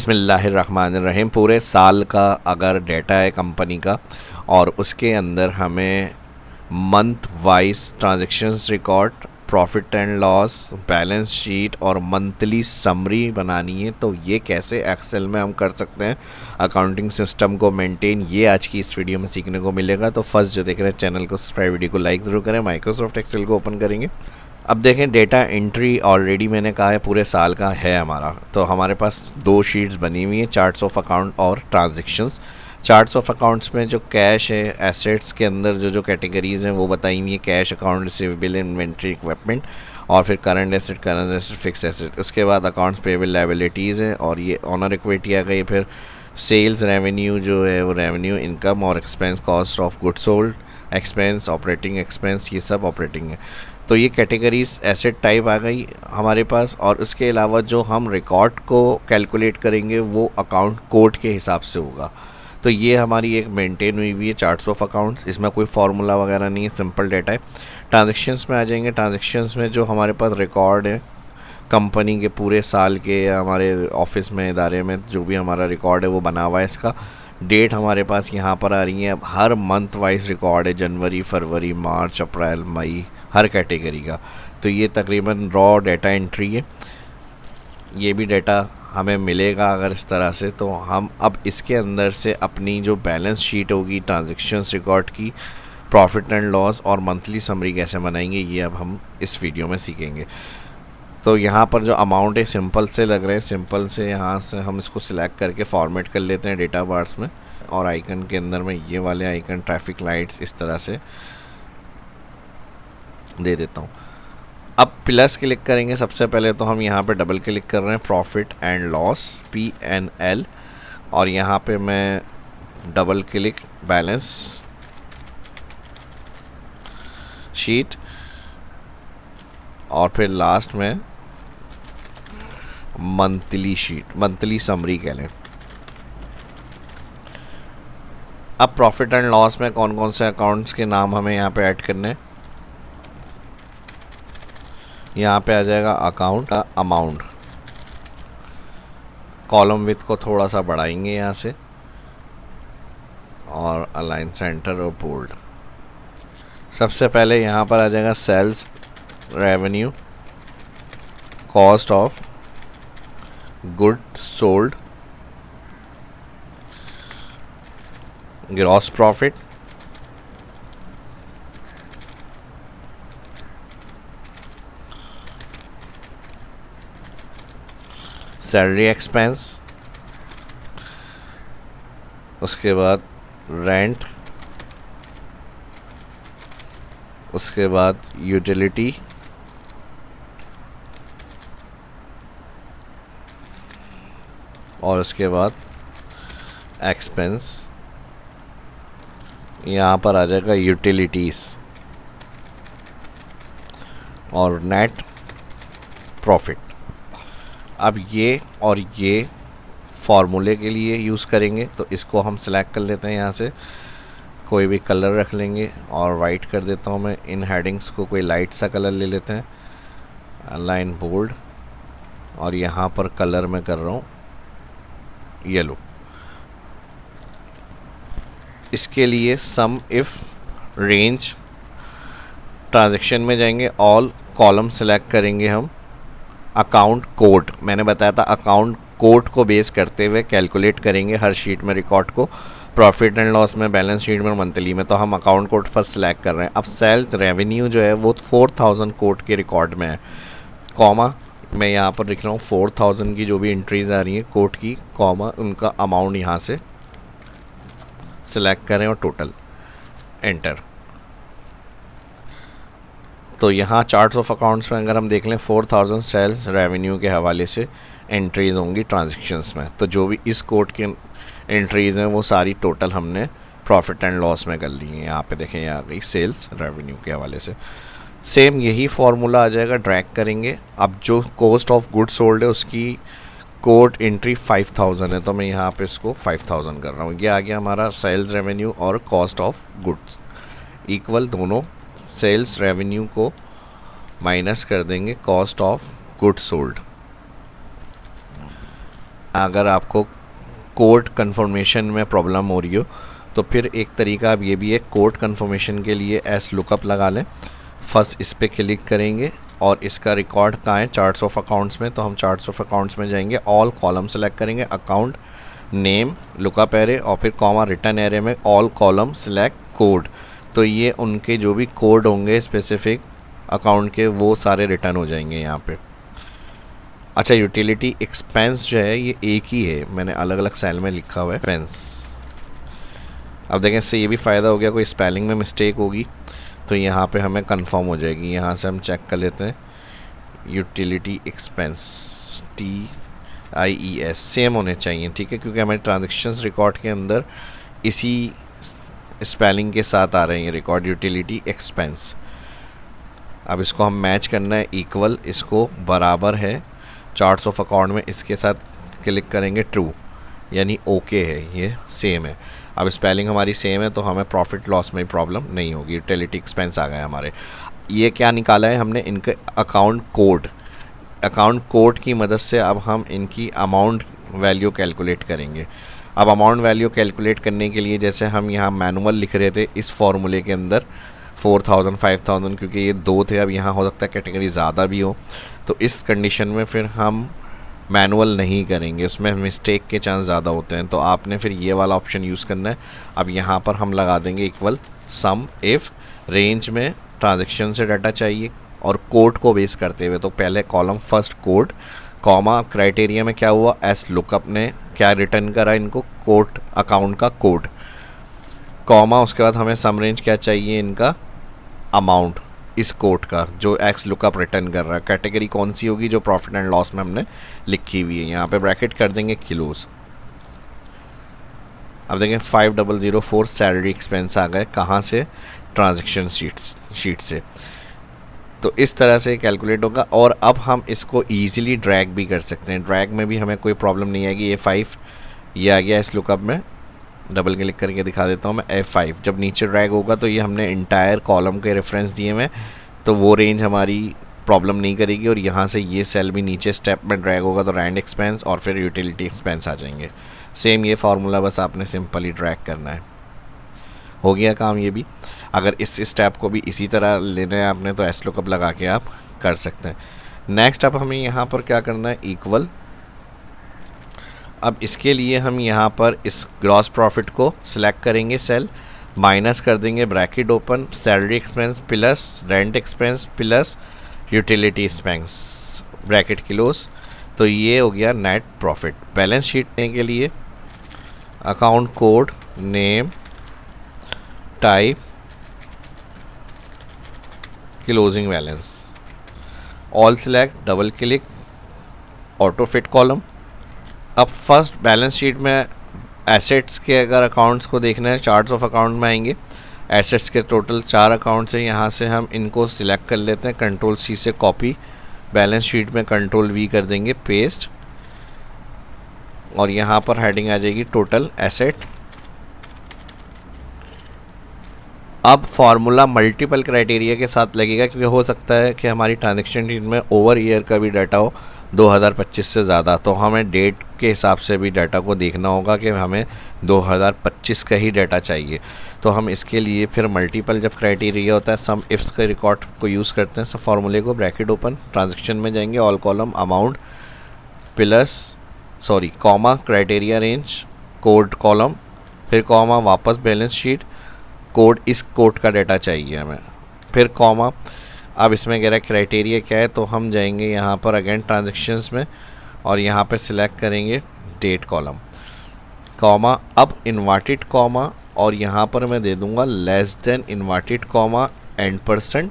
बिस्मिल्लाहिर्रहमानिर्रहीम। पूरे साल का अगर डेटा है कंपनी का और उसके अंदर हमें month wise transactions record, profit and loss, balance sheet और मंथली समरी बनानी है, तो ये कैसे एक्सेल में हम कर सकते हैं अकाउंटिंग सिस्टम को मेंटेन, ये आज की इस वीडियो में सीखने को मिलेगा। तो फर्स्ट जो देख रहे हैं चैनल को सब्सक्राइब, वीडियो को लाइक ज़रूर करें। माइक्रोसॉफ्ट एक्सेल को ओपन करेंगे। अब देखें, डेटा एंट्री ऑलरेडी मैंने कहा है पूरे साल का है हमारा, तो हमारे पास दो शीट्स बनी हुई हैं, चार्ट्स ऑफ अकाउंट और ट्रांजैक्शंस। चार्ट्स ऑफ अकाउंट्स में जो कैश है, एसेट्स के अंदर जो जो कैटेगरीज हैं वो बताई हुई है, cash, account receivable, inventory, equipment, और फिर करंट एसेट, फिक्स एसेट। उसके बाद अकाउंट्स पेबल, लायबिलिटीज़ हैं, और ये ऑनर इक्विटी आ गई। फिर सेल्स रेवेन्यू जो है वो रेवेन्यू, इनकम और expense, cost of good sold, expense, operating expense, ये सब ऑपरेटिंग है। तो ये कैटेगरीज एसेट टाइप आ गई हमारे पास। और उसके अलावा जो हम रिकॉर्ड को कैलकुलेट करेंगे वो अकाउंट कोड के हिसाब से होगा। तो ये हमारी एक मेंटेन हुई हुई है चार्ट्स ऑफ अकाउंट्स। इसमें कोई फार्मूला वगैरह नहीं है, सिंपल डेटा है। ट्रांजैक्शंस में आ जाएंगे। ट्रांजैक्शंस में जो हमारे पास रिकॉर्ड है कंपनी के पूरे साल के, या हमारे ऑफिस में, इदारे में जो भी हमारा रिकॉर्ड है वो बना हुआ है। इसका डेट हमारे पास यहाँ पर आ रही है। अब हर मंथ वाइज रिकॉर्ड है, जनवरी, फरवरी, मार्च, अप्रैल, मई, हर कैटेगरी का। तो ये तकरीबन रॉ डेटा एंट्री है। ये भी डेटा हमें मिलेगा अगर इस तरह से, तो हम अब इसके अंदर से अपनी जो बैलेंस शीट होगी ट्रांजैक्शंस रिकॉर्ड की, प्रॉफिट एंड लॉस और मंथली समरी कैसे बनाएंगे, ये अब हम इस वीडियो में सीखेंगे। तो यहाँ पर जो अमाउंट है सिंपल से लग रहे हैं, सिंपल से यहाँ से हम इसको सिलेक्ट करके फॉर्मेट कर लेते हैं डेटा बार्स में। और आइकन के अंदर में ये वाले आइकन, ट्रैफिक लाइट्स, इस तरह से दे देता हूँ। अब प्लस क्लिक करेंगे। सबसे पहले तो हम यहाँ पे डबल क्लिक कर रहे हैं, प्रॉफिट एंड लॉस, PNL, और यहाँ पे मैं डबल क्लिक बैलेंस शीट, और फिर लास्ट में मंथली शीट, मंथली समरी कह लें। अब प्रॉफिट एंड लॉस में कौन कौन से अकाउंट्स के नाम हमें यहाँ पे ऐड करने हैं। यहाँ पे आ जाएगा अकाउंट अमाउंट। कॉलम विथ को थोड़ा सा बढ़ाएंगे यहाँ से, और अलाइन सेंटर और बोल्ड। सबसे पहले यहाँ पर आ जाएगा sales revenue, cost of good sold, gross profit, salary expense, उसके बाद रेंट, उसके बाद यूटिलिटी, और उसके बाद एक्सपेंस। यहाँ पर आ जाएगा यूटिलिटीज़ और नेट प्रॉफिट। अब ये और ये फार्मूले के लिए यूज़ करेंगे, तो इसको हम सेलेक्ट कर लेते हैं। यहाँ से कोई भी कलर रख लेंगे, और वाइट कर देता हूँ मैं। इन हेडिंग्स को कोई लाइट सा कलर ले लेते हैं, अलाइन बोल्ड, और यहाँ पर कलर मैं कर रहा हूँ येलो। इसके लिए सम इफ रेंज, ट्रांजैक्शन में जाएंगे, ऑल कॉलम सेलेक्ट करेंगे हम। अकाउंट कोड, मैंने बताया था अकाउंट कोड को बेस करते हुए कैलकुलेट करेंगे हर शीट में रिकॉर्ड को, प्रॉफिट एंड लॉस में, बैलेंस शीट में, मंथली में। तो हम अकाउंट कोड फर्स्ट सेलेक्ट कर रहे हैं। अब सेल्स रेवेन्यू जो है वो 4000 कोड के रिकॉर्ड में है, कॉमा मैं यहाँ पर लिख रहा हूँ 4000 की जो भी एंट्रीज आ रही हैं कोड की, कॉमा उनका अमाउंट यहाँ से सिलेक्ट करें और टोटल, एंटर। तो यहाँ चार्ट्स ऑफ अकाउंट्स में अगर हम देख लें 4000 सेल्स रेवेन्यू के हवाले से एंट्रीज होंगी ट्रांजैक्शंस में। तो जो भी इस कोड की एंट्रीज हैं वो सारी टोटल हमने प्रॉफिट एंड लॉस में कर ली हैं। यहाँ पे देखें, यहाँ आ गई सेल्स रेवेन्यू के हवाले से। सेम यही फार्मूला आ जाएगा, ड्रैग करेंगे। अब जो कॉस्ट ऑफ गुड सोल्ड है उसकी कोड एंट्री 5000 है, तो मैं यहाँ पे इसको 5000 कर रहा हूँ। ये आ गया हमारा सेल्स रेवेन्यू और कॉस्ट ऑफ गुड्स इक्वल, दोनों सेल्स रेवेन्यू को माइनस कर देंगे कॉस्ट ऑफ गुड सोल्ड। अगर आपको कोड कन्फर्मेशन में प्रॉब्लम हो रही हो तो फिर एक तरीका अब ये भी है, कोड कन्फर्मेशन के लिए एस लुकअप लगा लें। फर्स्ट इस पर क्लिक करेंगे और इसका रिकॉर्ड कहाँ है, चार्ट्स ऑफ अकाउंट्स में। तो हम चार्ट्स ऑफ अकाउंट्स में जाएंगे, ऑल कॉलम सेलेक्ट करेंगे, अकाउंट नेम लुकअप एरे और फिर कॉमा रिटर्न एरे में ऑल कॉलम सेलेक्ट कोड। तो ये उनके जो भी कोड होंगे स्पेसिफिक अकाउंट के वो सारे रिटर्न हो जाएंगे यहाँ पे। अच्छा, यूटिलिटी एक्सपेंस जो है ये एक ही है, मैंने अलग अलग सेल में लिखा हुआ है एक्सपेंस। अब देखें इससे ये भी फ़ायदा हो गया, कोई स्पेलिंग में मिस्टेक होगी तो यहाँ पे हमें कंफर्म हो जाएगी। यहाँ से हम चेक कर लेते हैं, यूटिलिटी एक्सपेंस TIES सेम होने चाहिए, ठीक है, क्योंकि हमारे ट्रांजेक्शन्स रिकॉर्ड के अंदर इसी स्पेलिंग के साथ आ रहे हैं रिकॉर्ड, यूटिलिटी एक्सपेंस। अब इसको हम मैच करना है, इक्वल, इसको बराबर है चार्ट्स ऑफ अकाउंट में, इसके साथ क्लिक करेंगे ट्रू, यानी ओके है, ये सेम है। अब स्पेलिंग हमारी सेम है तो हमें प्रॉफिट लॉस में प्रॉब्लम नहीं होगी। यूटिलिटी एक्सपेंस आ गए हमारे। ये क्या निकाला है हमने, इनके अकाउंट कोड की मदद से अब हम इनकी अमाउंट वैल्यू कैलकुलेट करेंगे। अब अमाउंट वैल्यू कैलकुलेट करने के लिए जैसे हम यहाँ मैनुअल लिख रहे थे इस फॉर्मूले के अंदर 4000 5000, क्योंकि ये 2 थे, अब यहाँ हो सकता है कैटेगरी ज़्यादा भी हो, तो इस कंडीशन में फिर हम मैनुअल नहीं करेंगे, उसमें मिस्टेक के चांस ज़्यादा होते हैं। तो आपने फिर ये वाला ऑप्शन यूज़ करना है। अब यहाँ पर हम लगा देंगे इक्वल सम इफ़ रेंज में ट्रांजैक्शन से डाटा चाहिए और कोड को बेस करते हुए, तो पहले column first code, comma criteria में क्या हुआ, एस लुकअप ने क्या रिटर्न करा इनको, कोड अकाउंट का कोड, कॉमा उसके बाद हमें सम रेंज क्या चाहिए इनका, अमाउंट इस कोड का जो एक्स लुकअप रिटर्न कर रहा है, कैटेगरी कौन सी होगी जो प्रॉफिट एंड लॉस में हमने लिखी हुई है, यहाँ पे ब्रैकेट कर देंगे किलोस। अब देखें 5004 सैलरी एक्सपेंस आ गए, कहाँ से, ट्रांजैक्शन शीट से। तो इस तरह से कैलकुलेट होगा। और अब हम इसको ईजिली ड्रैग भी कर सकते हैं, ड्रैग में भी हमें कोई प्रॉब्लम नहीं आएगी। ये 5 ये आ गया इस लुकअप में, डबल क्लिक करके दिखा देता हूँ मैं, F5 जब नीचे ड्रैग होगा तो ये हमने इंटायर कॉलम के रेफरेंस दिए हुए, तो वो रेंज हमारी प्रॉब्लम नहीं करेगी। और यहाँ से ये सेल भी नीचे स्टेप में ड्रैग होगा तो रैंड एक्सपेंस और फिर यूटिलिटी एक्सपेंस आ जाएंगे। सेम ये फार्मूला, बस आपने सिंपली ड्रैग करना है, हो गया काम ये भी। अगर इस स्टेप को भी इसी तरह लेना है आपने तो एस लुकअप लगा के आप कर सकते हैं। नेक्स्ट अब हमें यहाँ पर क्या करना है, इक्वल। अब इसके लिए हम यहाँ पर इस ग्रॉस प्रॉफिट को सिलेक्ट करेंगे, सेल माइनस कर देंगे, bracket open, salary expense plus rent expense plus utility expense, bracket close. तो ये हो गया नेट प्रॉफिट। बैलेंस शीट देने के लिए account code, name, type, closing balance, all select, double click, auto fit column. अब फर्स्ट बैलेंस शीट में assets के अगर अकाउंट्स को देखना है, चार्ट्स ऑफ अकाउंट में आएंगे, एसेट्स के टोटल 4 अकाउंट्स हैं, यहाँ से हम इनको सिलेक्ट कर लेते हैं, कंट्रोल C से कॉपी, बैलेंस शीट में कंट्रोल V कर देंगे, पेस्ट, और यहाँ पर हेडिंग आ जाएगी टोटल एसेट। अब फार्मूला मल्टीपल क्राइटेरिया के साथ लगेगा, क्योंकि हो सकता है कि हमारी ट्रांजैक्शन शीट में ओवर ईयर का भी डाटा हो 2025 से ज़्यादा, तो हमें डेट के हिसाब से भी डाटा को देखना होगा कि हमें 2025 का ही डाटा चाहिए। तो हम इसके लिए फिर मल्टीपल जब क्राइटेरिया होता है, सम इफ्स के रिकॉर्ड को यूज़ करते हैं। सब फार्मूले को ब्रैकेट ओपन, ट्रांजैक्शन में जाएंगे, all column, amount plus comma criteria range, code column, फिर कॉमा वापस बैलेंस शीट, कोड, इस कोड का डाटा चाहिए हमें, फिर कॉमा। अब इसमें कह रहा है क्राइटेरिया क्या है, तो हम जाएंगे यहाँ पर अगेन ट्रांजैक्शंस में और यहाँ पर सिलेक्ट करेंगे डेट कॉलम, कॉमा, अब इन्वर्टेड कॉमा, और यहाँ पर मैं दे दूँगा less than inverted comma and %।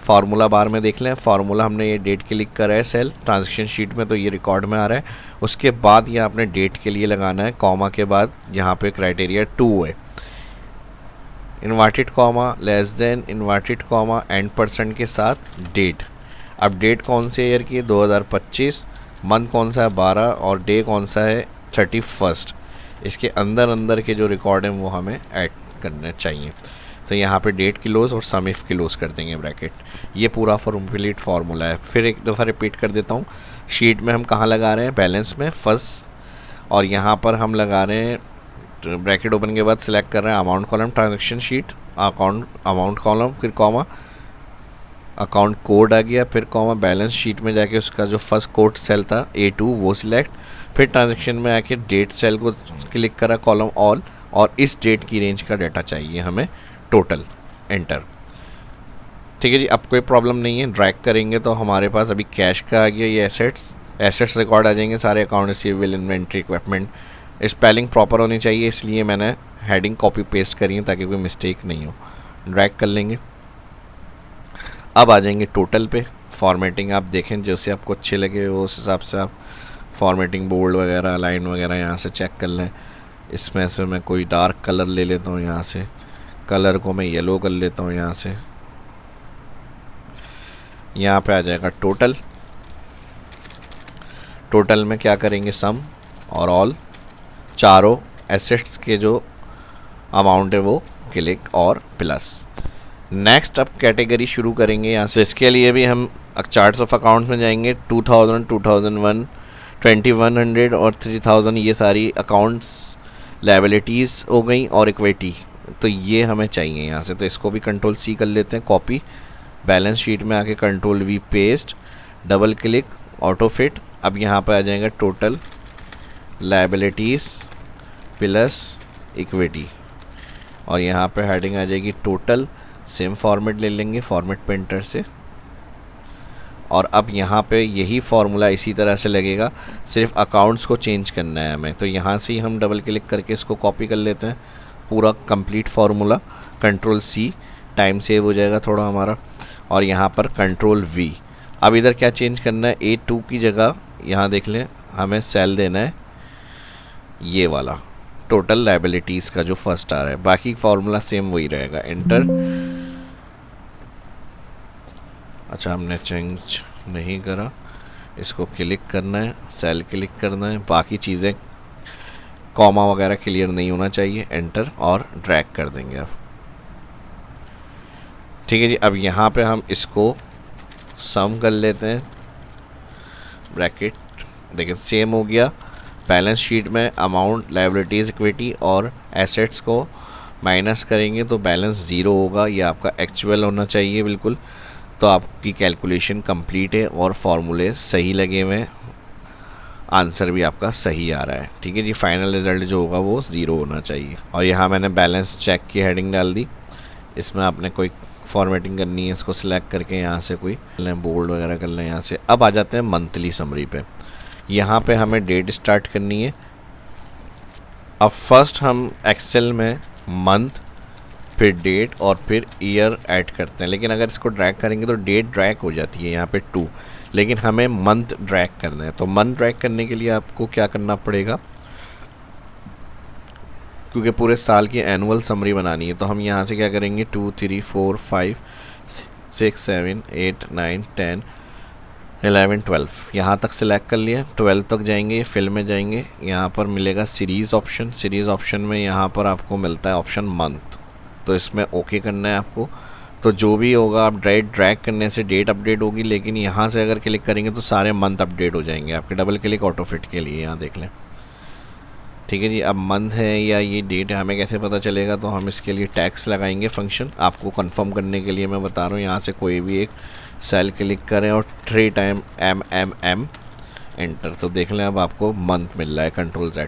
Formula बार में देख लें, फार्मूला हमने ये डेट क्लिक करा है सेल ट्रांजैक्शन शीट में, तो ये रिकॉर्ड में आ रहा है। उसके बाद ये आपने डेट के लिए लगाना है, कॉमा के बाद यहाँ पे क्राइटेरिया 2 है, inverted comma, less than inverted comma and % के साथ डेट। अब डेट कौन से ईयर की है, 2025, मंथ कौन सा है 12, और डे कौन सा है 31। इसके अंदर के जो रिकॉर्ड हैं वो हमें ऐड करने चाहिए। तो यहाँ पे डेट क्लोज और सम इफ क्लोज कर देंगे ब्रैकेट। ये पूरा कंप्लीट फार्मूला है। फिर एक दफ़ा रिपीट कर देता हूँ, शीट में हम कहाँ लगा रहे हैं, बैलेंस में, फर्स्ट और यहाँ पर हम लगा रहे हैं ब्रैकेट ओपन के बाद सिलेक्ट कर रहे हैं amount column transaction sheet, account amount column, फिर कॉमा अकाउंट कोड आ गया, फिर कॉमा बैलेंस शीट में जाके उसका जो फर्स्ट कोड सेल था A2 वो सिलेक्ट, फिर ट्रांजैक्शन में आके डेट सेल को क्लिक करा कॉलम ऑल, और इस डेट की रेंज का डाटा चाहिए हमें टोटल, एंटर। ठीक है जी, अब कोई प्रॉब्लम नहीं है। ड्रैग करेंगे तो हमारे पास अभी कैश का आ गया, ये एसेट्स रिकॉर्ड आ जाएंगे सारे, account receivable, inventory, equipment. Spelling proper होनी चाहिए, इसलिए मैंने हेडिंग कॉपी पेस्ट करी है ताकि कोई मिस्टेक नहीं हो। ड्रैग कर लेंगे। अब आ जाएंगे टोटल पे। फॉर्मेटिंग आप देखें जैसे आपको अच्छे लगे उस हिसाब से आप फॉर्मेटिंग, बोल्ड वगैरह, लाइन वगैरह यहाँ से चेक कर लें। इसमें से मैं कोई डार्क कलर ले लेता हूँ, यहाँ से कलर को मैं येलो कर लेता हूँ। यहाँ से यहाँ पे आ जाएगा टोटल। टोटल में क्या करेंगे, सम और ऑल, चारों एसेट्स के जो अमाउंट है वो क्लिक और प्लस। नेक्स्ट अब कैटेगरी शुरू करेंगे यहाँ से। इसके लिए भी हम चार्ट्स ऑफ अकाउंट्स में जाएंगे। 2000, 2001, 2100 और 3000 ये सारी अकाउंट्स लायबिलिटीज़ हो गई, और इक्विटी तो ये हमें चाहिए यहाँ से। तो इसको भी कंट्रोल C कर लेते हैं, कॉपी। बैलेंस शीट में आके control V paste, double click, auto fit. अब यहाँ पर आ जाएगा टोटल लायबिलिटीज़ प्लस इक्विटी, और यहाँ पे हेडिंग आ जाएगी टोटल। सेम फॉर्मेट ले लेंगे फॉर्मेट पेंटर से, और अब यहाँ पे यही फार्मूला इसी तरह से लगेगा, सिर्फ अकाउंट्स को चेंज करना है हमें। तो यहाँ से ही हम डबल क्लिक करके इसको कॉपी कर लेते हैं, पूरा complete formula. Control C, time save हो जाएगा थोड़ा हमारा, और यहाँ पर कंट्रोल V। अब इधर क्या चेंज करना है, A2 की जगह यहाँ देख लें हमें सेल देना है ये वाला, टोटल लायबिलिटीज़ का जो फर्स्ट आ रहा है। बाकी फार्मूला सेम वही रहेगा, एंटर। अच्छा, हमने चेंज नहीं करा, इसको क्लिक करना है, सेल क्लिक करना है, बाकी चीज़ें कॉमा वगैरह क्लियर नहीं होना चाहिए, एंटर, और ड्रैग कर देंगे अब। ठीक है जी, अब यहाँ पे हम इसको सम कर लेते हैं, ब्रैकेट देखिए सेम हो गया। बैलेंस शीट में अमाउंट, लायबिलिटीज़, इक्विटी और एसेट्स को माइनस करेंगे तो बैलेंस ज़ीरो होगा, ये आपका एक्चुअल होना चाहिए बिल्कुल। तो आपकी कैलकुलेशन कंप्लीट है और फॉर्मूले सही लगे हुए हैं, आंसर भी आपका सही आ रहा है। ठीक है जी, फाइनल रिजल्ट जो होगा वो ज़ीरो होना चाहिए। और यहाँ मैंने बैलेंस चेक की हेडिंग डाल दी। इसमें आपने कोई फॉर्मेटिंग करनी है, इसको सिलेक्ट करके यहाँ से कोई बोल्ड वगैरह कर लें यहाँ से। अब आ जाते हैं मंथली समरी पे। यहाँ पे हमें डेट स्टार्ट करनी है। अब फर्स्ट हम एक्सेल में मंथ, फिर डेट और फिर ईयर ऐड करते हैं, लेकिन अगर इसको ड्रैग करेंगे तो डेट ड्रैग हो जाती है यहाँ पे 2, लेकिन हमें मंथ ड्रैग करना है। तो मंथ ड्रैग करने के लिए आपको क्या करना पड़ेगा, क्योंकि पूरे साल की एनुअल समरी बनानी है, तो हम यहाँ से क्या करेंगे 2, 3, 4, 5, 6, 7, 8, 9, 10, 11, 12 यहाँ तक सिलेक्ट कर लिया। 12 तक जाएंगे, फिल में जाएंगे, यहाँ पर मिलेगा सीरीज़ ऑप्शन। सीरीज़ ऑप्शन में यहाँ पर आपको मिलता है ऑप्शन मंथ, तो इसमें ओके करना है आपको। तो जो भी होगा आप ड्रैग करने से डेट अपडेट होगी, लेकिन यहाँ से अगर क्लिक करेंगे तो सारे मंथ अपडेट हो जाएंगे आपके। डबल क्लिक ऑटो फिट के लिए यहाँ देख लें। ठीक है जी, अब मंथ है या ये डेट है हमें कैसे पता चलेगा, तो हम इसके लिए टैक्स लगाएंगे फंक्शन। आपको कंफर्म करने के लिए मैं बता रहा हूँ, यहाँ से कोई भी एक सेल क्लिक करें और 3 टाइम M एंटर, तो देख लें अब आपको मंथ मिल रहा है, कंट्रोल Z।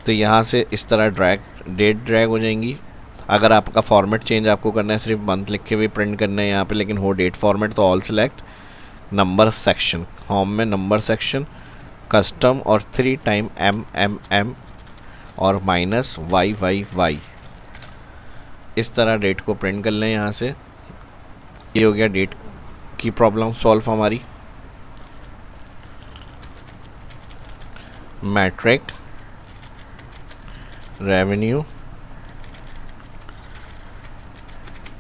तो यहाँ से इस तरह डेट ड्रैग हो जाएंगी। अगर आपका फॉर्मेट चेंज आपको करना है, सिर्फ मंथ लिख के भी प्रिंट करना है यहाँ पे, लेकिन हो डेट फॉर्मेट, तो all select. Number section, home में नंबर सेक्शन, कस्टम और 3 टाइम M और -YYY, इस तरह डेट को प्रिंट कर लें यहाँ से। ये हो गया डेट की प्रॉब्लम सॉल्व हमारी। Metric, revenue,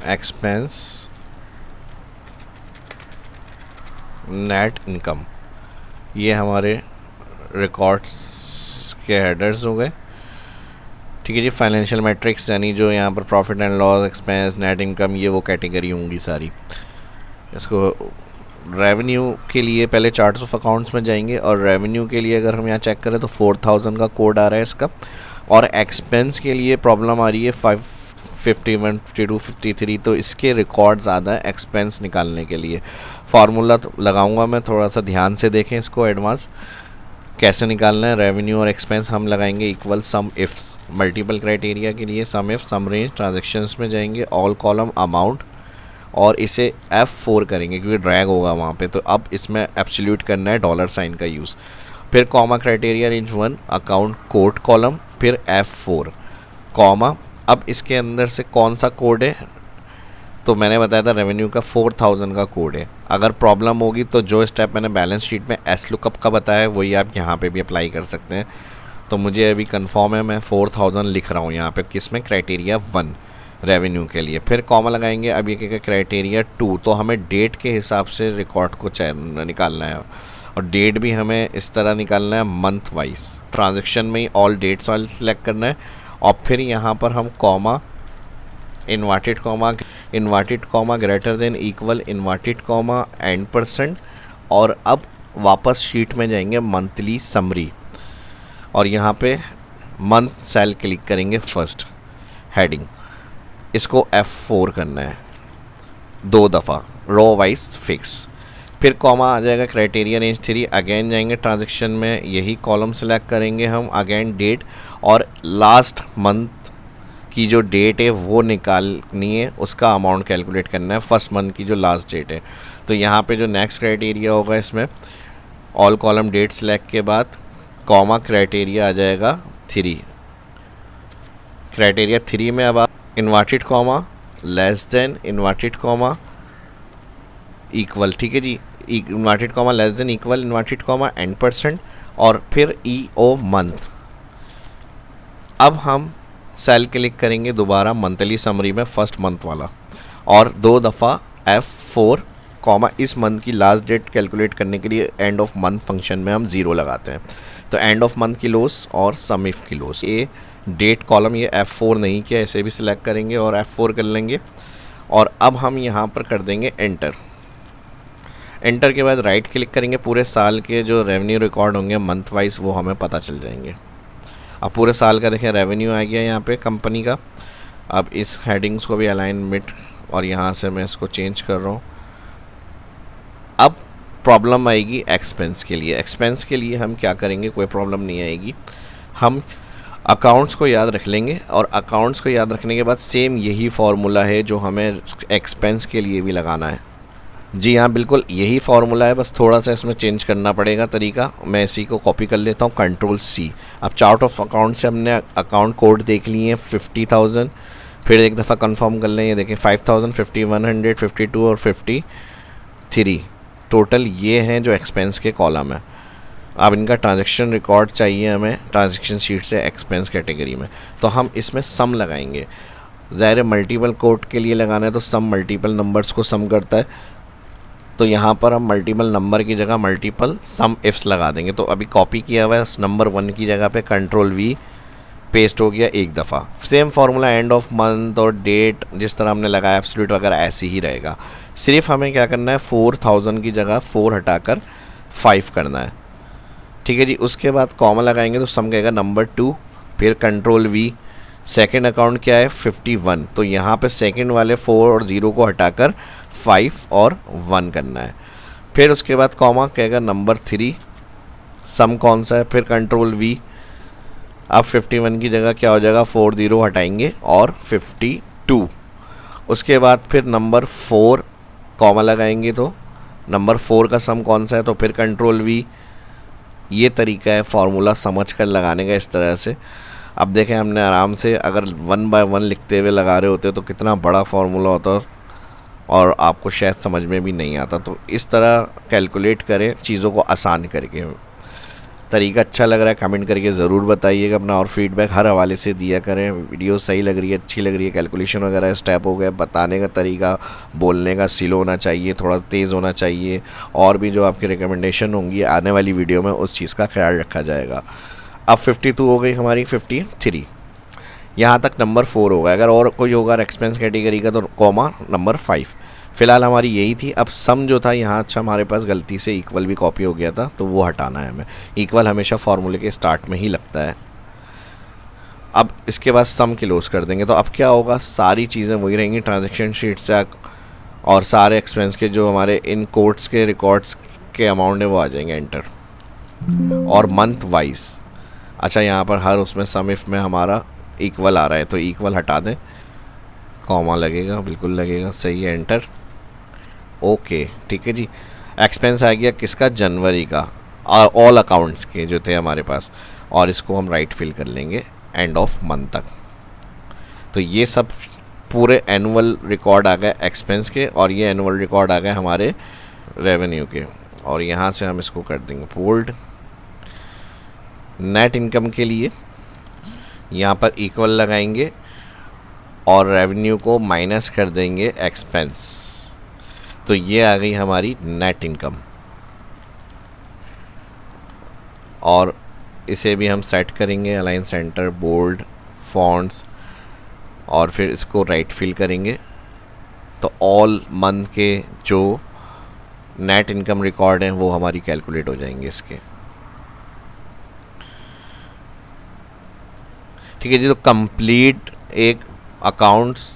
expense, net income, ये हमारे रिकॉर्ड्स के हेडर्स हो गए। ठीक है जी, फाइनेंशियल मैट्रिक्स यानी जो यहाँ पर profit and loss, expense, net income, ये वो कैटेगरी होंगी सारी। इसको रेवेन्यू के लिए पहले चार्ट्स ऑफ अकाउंट्स में जाएंगे, और रेवेन्यू के लिए अगर हम यहाँ चेक करें तो 4000 का कोड आ रहा है इसका, और एक्सपेंस के लिए प्रॉब्लम आ रही है 551, 52, 53, तो इसके रिकॉर्ड ज़्यादा है एक्सपेंस निकालने के लिए। फार्मूला तो लगाऊंगा मैं, थोड़ा सा ध्यान से देखें इसको एडवांस कैसे निकालना है। रेवेन्यू और एक्सपेंस हम लगाएंगे इक्वल सम इफ्स, मल्टीपल क्राइटेरिया के लिए सम इफ सम रेंज, ट्रांजेक्शन्स में जाएंगे ऑल कॉलम अमाउंट, और इसे F4 करेंगे क्योंकि ड्रैग होगा वहाँ पे, तो अब इसमें एब्सोल्यूट करना है डॉलर साइन का यूज़। फिर comma criteria range 1 account code column, फिर F4 कॉमा। अब इसके अंदर से कौन सा कोड है, तो मैंने बताया था रेवेन्यू का 4000 का कोड है। अगर प्रॉब्लम होगी तो जो स्टेप मैंने बैलेंस शीट में एस लुकअप का बताया है वही आप यहाँ पे भी अप्लाई कर सकते हैं। तो मुझे अभी कंफर्म है, मैं 4000 लिख रहा हूँ यहाँ पे, किस में, क्राइटेरिया 1 रेवेन्यू के लिए। फिर कॉमा लगाएंगे। अब ये क्या, क्राइटेरिया 2, तो हमें डेट के हिसाब से रिकॉर्ड को निकालना है, और डेट भी हमें इस तरह निकालना है मंथ वाइज। ट्रांजेक्शन में ही ऑल डेट्स वाले सेलेक्ट करना है, और फिर यहाँ पर हम comma inverted comma greater than equal inverted comma and %, और अब वापस शीट में जाएंगे मंथली समरी, और यहाँ पे मंथ सेल क्लिक करेंगे फर्स्ट हेडिंग, इसको F4 करना है 2 दफ़ा रो वाइज फिक्स। फिर कॉमा आ जाएगा क्राइटेरिया रेंज 3, अगेन जाएंगे ट्रांजेक्शन में, यही कॉलम सेलेक्ट करेंगे हम, अगेन डेट, और लास्ट मंथ की जो डेट है वो निकालनी है, उसका अमाउंट कैलकुलेट करना है फर्स्ट मंथ की जो लास्ट डेट है। तो यहाँ पे जो नेक्स्ट क्राइटेरिया होगा इसमें ऑल कॉलम डेट सेलेक्ट के बाद कॉमा क्राइटेरिया आ जाएगा 3, क्राइटेरिया 3 में अब आप inverted comma less than inverted comma equal, ठीक है जी, inverted comma less than equal inverted comma and %, और फिर EO मंथ। अब हम सेल क्लिक करेंगे दोबारा मंथली समरी में फर्स्ट मंथ वाला, और 2 दफ़ा F4 कॉमा इस मंथ की लास्ट डेट कैलकुलेट करने के लिए एंड ऑफ मंथ फंक्शन में हम 0 लगाते हैं, तो एंड ऑफ मंथ की लॉस और सम इफ की लॉस। ये डेट कॉलम ये F4 नहीं किया, इसे भी सिलेक्ट करेंगे और F4 कर लेंगे, और अब हम यहाँ पर कर देंगे एंटर। एंटर के बाद राइट क्लिक करेंगे, पूरे साल के जो रेवेन्यू रिकॉर्ड होंगे मंथ वाइज वो हमें पता चल जाएंगे। अब पूरे साल का देखें रेवेन्यू आ गया यहाँ पे कंपनी का। अब इस हेडिंग्स को भी अलाइनमेंट, और यहाँ से मैं इसको चेंज कर रहा हूँ। अब प्रॉब्लम आएगी एक्सपेंस के लिए। एक्सपेंस के लिए हम क्या करेंगे, कोई प्रॉब्लम नहीं आएगी, हम अकाउंट्स को याद रख लेंगे, और अकाउंट्स को याद रखने के बाद सेम यही फार्मूला है जो हमें एक्सपेंस के लिए भी लगाना है। जी हाँ, बिल्कुल यही फार्मूला है, बस थोड़ा सा इसमें चेंज करना पड़ेगा तरीका। मैं इसी को कॉपी कर लेता हूँ, Ctrl+C। अब चार्ट ऑफ अकाउंट से हमने अकाउंट कोड देख लिए हैं 50,000, फिर एक दफ़ा कंफर्म कर लें, ये देखें 5000, 50, 100, 52 और 53 टोटल ये हैं जो एक्सपेंस के कॉलम है। अब इनका ट्रांजैक्शन रिकॉर्ड चाहिए हमें ट्रांजैक्शन शीट से एक्सपेंस कैटेगरी में, तो हम इसमें सम लगाएंगे। ज़ाहिर मल्टीपल कोड के लिए लगाना है तो सम मल्टीपल नंबर्स को सम करता है, तो यहाँ पर हम मल्टीपल नंबर की जगह मल्टीपल सम इफ्स लगा देंगे। तो अभी कॉपी किया हुआ है नंबर 1 की जगह पे, Ctrl+V पेस्ट हो गया एक दफ़ा। Same formula end of month और डेट जिस तरह हमने लगाया एब्सोल्यूट वगैरह ऐसे ही रहेगा। सिर्फ हमें क्या करना है, 4000 की जगह 4 हटाकर 5 करना है, ठीक है जी। उसके बाद कॉमा लगाएंगे तो सम कहेगा नंबर 2, फिर Ctrl+V। सेकेंड अकाउंट क्या है 51, तो यहाँ पे सेकेंड वाले 4 और 0 को हटाकर 5 और 1 करना है। फिर उसके बाद कॉमा कहेगा नंबर 3, सम कौन सा है, फिर Ctrl+V। अब 51 की जगह क्या हो जाएगा, 4 0 हटाएंगे और 52। उसके बाद फिर नंबर 4 कॉमा लगाएंगे तो नंबर 4 का सम कौन सा है, तो फिर Ctrl+V। ये तरीका है फार्मूला समझ कर लगाने का इस तरह से। अब देखें हमने आराम से अगर 1 बाय 1 लिखते हुए लगा रहे होते तो कितना बड़ा फार्मूला होता और आपको शायद समझ में भी नहीं आता। तो इस तरह कैलकुलेट करें चीज़ों को आसान करके। तरीका अच्छा लग रहा है कमेंट करके ज़रूर बताइएगा अपना, और फीडबैक हर हवाले से दिया करें। वीडियो सही लग रही है, अच्छी लग रही है, कैलकुलेशन वगैरह स्टेप हो गए, बताने का तरीका, बोलने का स्लो होना चाहिए, थोड़ा तेज़ होना चाहिए, और भी जो आपकी रिकमेंडेशन होंगी आने वाली वीडियो में उस चीज़ का ख्याल रखा जाएगा। अब 52 हो गई हमारी, 53 यहाँ तक नंबर 4 होगा। अगर और कोई होगा एक्सपेंस कैटेगरी का तो कॉमा नंबर 5। फ़िलहाल हमारी यही थी। अब सम जो था यहाँ, अच्छा हमारे पास गलती से इक्वल भी कॉपी हो गया था, तो वो हटाना है हमें। इक्वल हमेशा फार्मूले के स्टार्ट में ही लगता है। अब इसके बाद सम क्लोज कर देंगे, तो अब क्या होगा, सारी चीज़ें वही रहेंगी, ट्रांजैक्शन शीट से और सारे एक्सपेंस के जो हमारे इन कोर्ट्स के रिकॉर्ड्स के अमाउंट है वो आ जाएंगे एंटर। और मंथ वाइज, अच्छा यहाँ पर हर उसमें सम इफ में हमारा इक्वल आ रहा है, तो इक्वल हटा दें, कॉमा लगेगा, बिल्कुल लगेगा, सही है, एंटर। ओके, ठीक है जी। एक्सपेंस आ गया किसका, जनवरी का, ऑल अकाउंट्स के जो थे हमारे पास, और इसको हम राइट फिल कर लेंगे एंड ऑफ मंथ तक। तो ये सब पूरे एनुअल रिकॉर्ड आ गए एक्सपेंस के, और ये एनुअल रिकॉर्ड आ गए हमारे रेवेन्यू के। और यहाँ से हम इसको कर देंगे बोल्ड। नेट इनकम के लिए यहाँ पर इक्वल लगाएंगे और रेवेन्यू को माइनस कर देंगे एक्सपेंस, तो ये आ गई हमारी नेट इनकम। और इसे भी हम सेट करेंगे, अलाइन सेंटर, बोल्ड, फॉन्ट्स, और फिर इसको राइट फिल करेंगे। तो ऑल मंथ के जो नेट इनकम रिकॉर्ड हैं वो हमारी कैलकुलेट हो जाएंगे इसके। ठीक है जी। तो कंप्लीट एक अकाउंट्स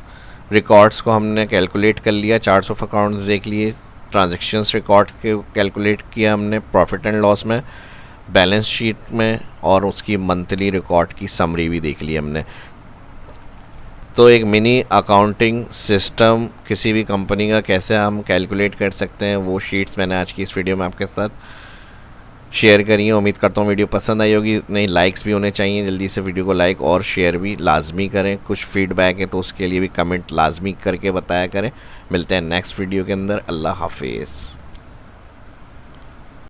रिकॉर्ड्स को हमने कैलकुलेट कर लिया, चार्ट्स ऑफ अकाउंट्स देख लिए, ट्रांजैक्शंस रिकॉर्ड के कैलकुलेट किया हमने प्रॉफिट एंड लॉस में, बैलेंस शीट में, और उसकी मंथली रिकॉर्ड की समरी भी देख ली हमने। तो एक मिनी अकाउंटिंग सिस्टम किसी भी कंपनी का कैसे हम कैलकुलेट कर सकते हैं, वो शीट्स मैंने आज की इस वीडियो में आपके साथ शेयर करी है। उम्मीद करता हूँ वीडियो पसंद आई होगी। नहीं, लाइक्स भी होने चाहिए, जल्दी से वीडियो को लाइक और शेयर भी लाजमी करें। कुछ फीडबैक है तो उसके लिए भी कमेंट लाजमी करके बताया करें। मिलते हैं नेक्स्ट वीडियो के अंदर। अल्लाह हाफिज़।